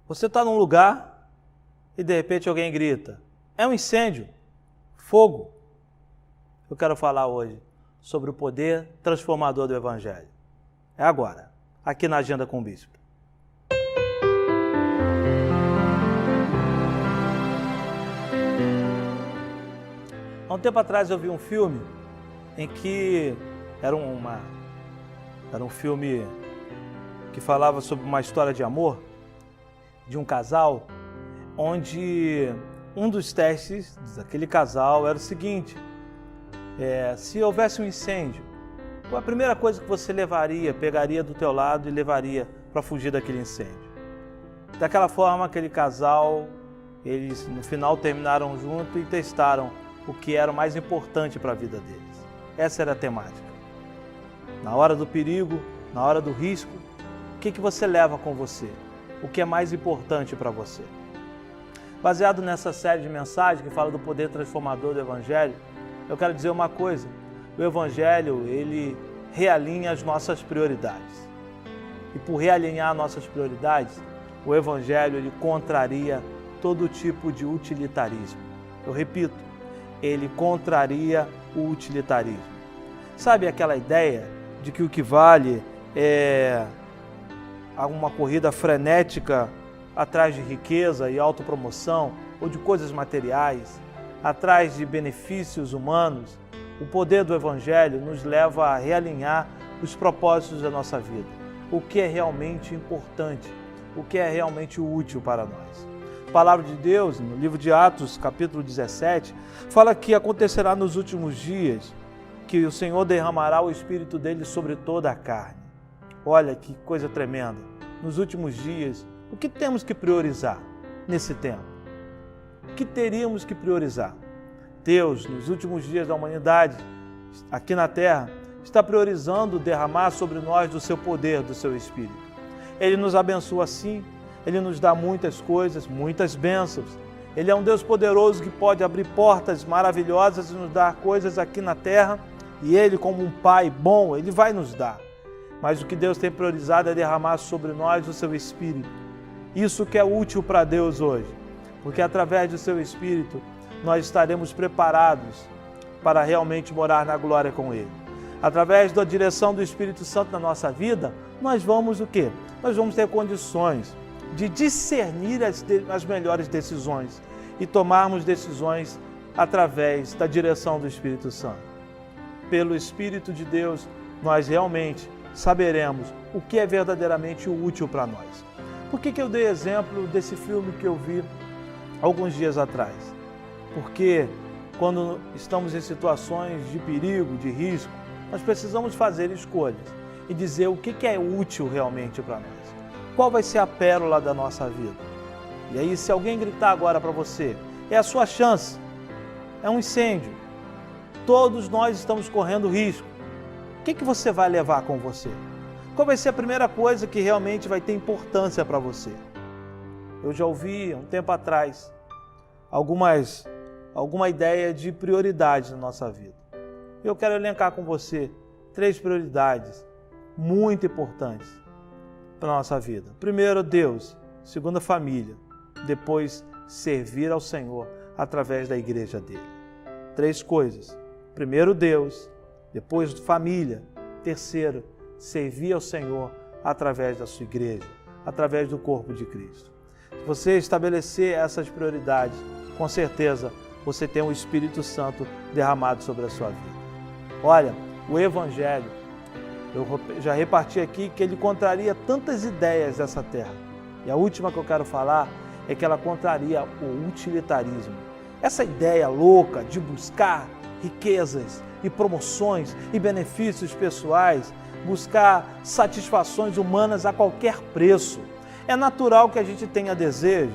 Você está num lugar e de repente alguém grita: é um incêndio, fogo. Eu quero falar hoje sobre o poder transformador do Evangelho. É agora, aqui na Agenda com o Bispo. Há um tempo atrás eu vi um filme em que era um filme que falava sobre uma história de amor de um casal, onde um dos testes daquele casal era o seguinte: se houvesse um incêndio, qual a primeira coisa que você pegaria do teu lado e levaria para fugir daquele incêndio? Daquela forma, aquele casal, eles no final terminaram junto e testaram o que era o mais importante para a vida deles. Essa era a temática. Na hora do perigo, na hora do risco, o que você leva com você? O que é mais importante para você? Baseado nessa série de mensagens que fala do poder transformador do Evangelho, eu quero dizer uma coisa: o Evangelho, ele realinha as nossas prioridades. E por realinhar nossas prioridades, o Evangelho, ele contraria todo tipo de utilitarismo. Eu repito, ele contraria o utilitarismo. Sabe aquela ideia de que o que vale é uma corrida frenética atrás de riqueza e autopromoção ou de coisas materiais, atrás de benefícios humanos? O poder do Evangelho nos leva a realinhar os propósitos da nossa vida. O que é realmente importante, o que é realmente útil para nós. A palavra de Deus, no livro de Atos, capítulo 17, fala que acontecerá nos últimos dias que o Senhor derramará o Espírito dele sobre toda a carne. Olha que coisa tremenda. Nos últimos dias, o que temos que priorizar nesse tempo? O que teríamos que priorizar? Deus, nos últimos dias da humanidade, aqui na Terra, está priorizando derramar sobre nós do seu poder, do seu Espírito. Ele nos abençoa assim, Ele nos dá muitas coisas, muitas bênçãos. Ele é um Deus poderoso que pode abrir portas maravilhosas e nos dar coisas aqui na Terra. E Ele, como um Pai bom, Ele vai nos dar. Mas o que Deus tem priorizado é derramar sobre nós o seu Espírito. Isso que é útil para Deus hoje. Porque através do seu Espírito, nós estaremos preparados para realmente morar na glória com Ele. Através da direção do Espírito Santo na nossa vida, nós vamos o quê? Nós vamos ter condições de discernir as melhores decisões e tomarmos decisões através da direção do Espírito Santo. Pelo Espírito de Deus, nós realmente saberemos o que é verdadeiramente útil para nós. Por que eu dei exemplo desse filme que eu vi alguns dias atrás? Porque quando estamos em situações de perigo, de risco, nós precisamos fazer escolhas e dizer o que é útil realmente para nós. Qual vai ser a pérola da nossa vida? E aí, se alguém gritar agora para você, é a sua chance, é um incêndio, todos nós estamos correndo risco. O que você vai levar com você? Qual vai ser a primeira coisa que realmente vai ter importância para você? Eu já ouvi, um tempo atrás, alguma ideia de prioridades na nossa vida. Eu quero elencar com você 3 prioridades muito importantes para a nossa vida. Primeiro, Deus. Segundo, família. Depois, servir ao Senhor através da igreja dele. 3 coisas. Primeiro, Deus. Depois, família. Terceiro, servir ao Senhor através da sua igreja, através do corpo de Cristo. Se você estabelecer essas prioridades, com certeza você tem o Espírito Santo derramado sobre a sua vida. Olha, o Evangelho, eu já reparti aqui que ele contraria tantas ideias dessa terra. E a última que eu quero falar é que ela contraria o utilitarismo. Essa ideia louca de buscar riquezas e promoções e benefícios pessoais, buscar satisfações humanas a qualquer preço. É natural que a gente tenha desejos,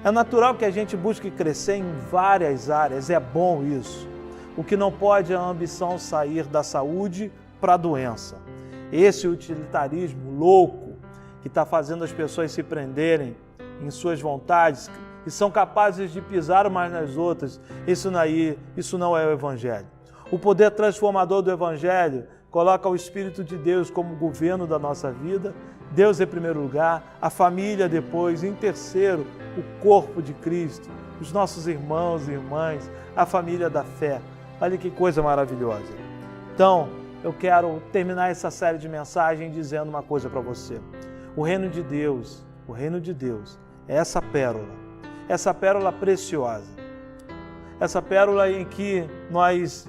é natural que a gente busque crescer em várias áreas, é bom isso. O que não pode é a ambição sair da saúde para a doença. Esse utilitarismo louco que está fazendo as pessoas se prenderem em suas vontades e são capazes de pisar umas nas outras, isso não é o Evangelho. O poder transformador do Evangelho coloca o Espírito de Deus como governo da nossa vida, Deus em primeiro lugar, a família depois, em terceiro, o corpo de Cristo, os nossos irmãos e irmãs, a família da fé. Olha que coisa maravilhosa. Então, eu quero terminar essa série de mensagens dizendo uma coisa para você. O reino de Deus é essa pérola preciosa, essa pérola em que nós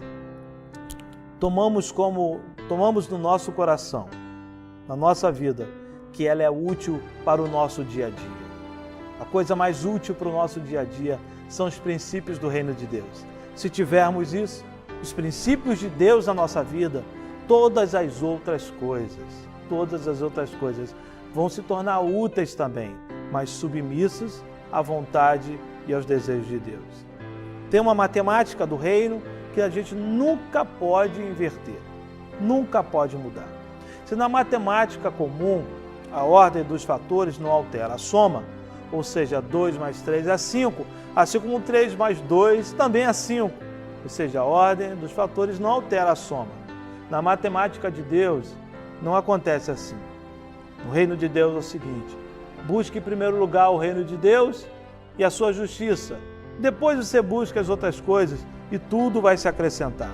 tomamos no nosso coração, na nossa vida, que ela é útil para o nosso dia a dia. A coisa mais útil para o nosso dia a dia são os princípios do reino de Deus. Se tivermos isso, os princípios de Deus na nossa vida, todas as outras coisas vão se tornar úteis também, mas submissas à vontade e aos desejos de Deus. Tem uma matemática do reino que a gente nunca pode inverter, nunca pode mudar. Se na matemática comum a ordem dos fatores não altera a soma, ou seja, 2 mais 3 é 5, assim como 3 mais 2 também é 5, ou seja, a ordem dos fatores não altera a soma. Na matemática de Deus não acontece assim. No reino de Deus é o seguinte: busque em primeiro lugar o reino de Deus e a sua justiça. Depois você busca as outras coisas e tudo vai se acrescentar.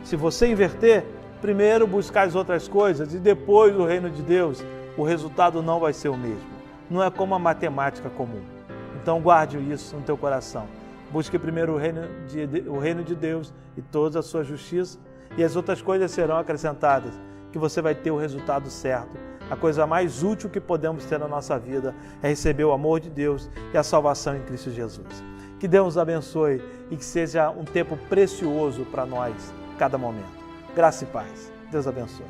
Se você inverter, primeiro buscar as outras coisas e depois o reino de Deus, o resultado não vai ser o mesmo. Não é como a matemática comum. Então guarde isso no teu coração. Busque primeiro o reino de Deus e toda a sua justiça, e as outras coisas serão acrescentadas, que você vai ter o resultado certo. A coisa mais útil que podemos ter na nossa vida é receber o amor de Deus e a salvação em Cristo Jesus. Que Deus nos abençoe e que seja um tempo precioso para nós, cada momento. Graça e paz. Deus abençoe.